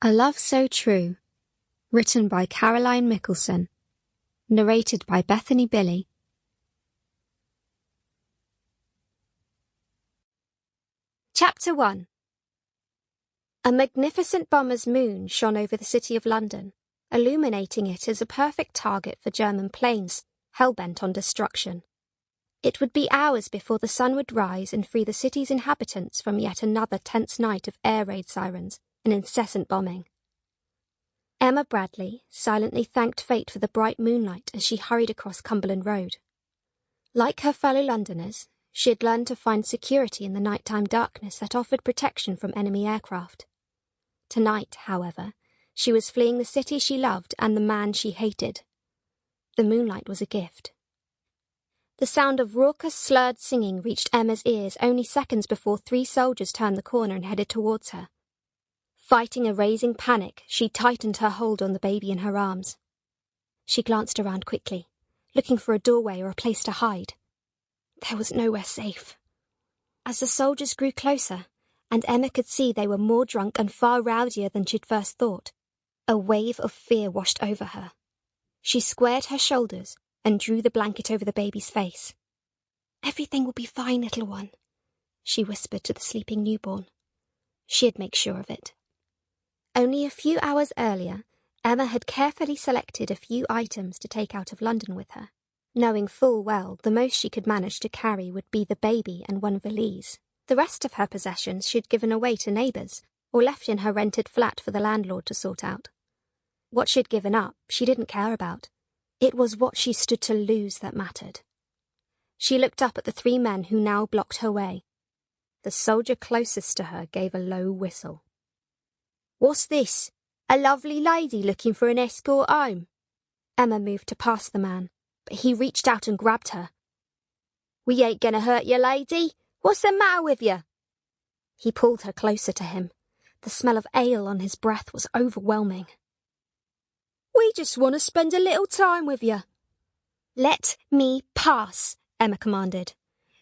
A Love So True, written by Caroline Mickelson, narrated by Bethany Billy. Chapter 1. A magnificent bomber's moon shone over the city of London, illuminating it as a perfect target for German planes, hell-bent on destruction. It would be hours before the sun would rise and free the city's inhabitants from yet another tense night of air raid sirens and incessant bombing. Emma Bradley silently thanked fate for the bright moonlight as she hurried across Cumberland Road. Like her fellow Londoners, she had learned to find security in the nighttime darkness that offered protection from enemy aircraft. Tonight, however, she was fleeing the city she loved and the man she hated. The moonlight was a gift. The sound of raucous, slurred singing reached Emma's ears only seconds before 3 soldiers turned the corner and headed towards her. Fighting a raising panic, she tightened her hold on the baby in her arms. She glanced around quickly, looking for a doorway or a place to hide. There was nowhere safe. As the soldiers grew closer, and Emma could see they were more drunk and far rowdier than she'd first thought, a wave of fear washed over her. She squared her shoulders and drew the blanket over the baby's face. "Everything will be fine, little one," she whispered to the sleeping newborn. She'd make sure of it. Only a few hours earlier, Emma had carefully selected a few items to take out of London with her, knowing full well the most she could manage to carry would be the baby and one valise. The rest of her possessions she'd given away to neighbours, or left in her rented flat for the landlord to sort out. What she'd given up, she didn't care about. It was what she stood to lose that mattered. She looked up at the 3 men who now blocked her way. The soldier closest to her gave a low whistle. "What's this? A lovely lady looking for an escort home?" Emma moved to pass the man, but he reached out and grabbed her. "We ain't gonna hurt you, lady. What's the matter with you?" He pulled her closer to him. The smell of ale on his breath was overwhelming. "We just want to spend a little time with you." "Let me pass," Emma commanded.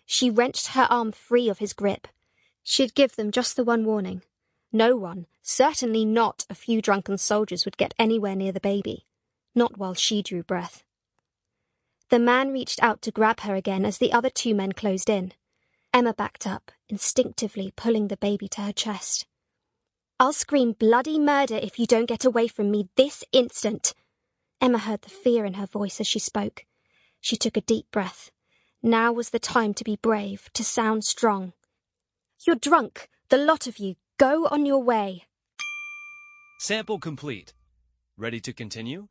She wrenched her arm free of his grip. She'd give them just the one warning. No one, certainly not a few drunken soldiers, would get anywhere near the baby. Not while she drew breath. The man reached out to grab her again as the other 2 men closed in. Emma backed up, instinctively pulling the baby to her chest. "I'll scream bloody murder if you don't get away from me this instant." Emma heard the fear in her voice as she spoke. She took a deep breath. Now was the time to be brave, to sound strong. "You're drunk, the lot of you. Go on your way." Sample complete. Ready to continue?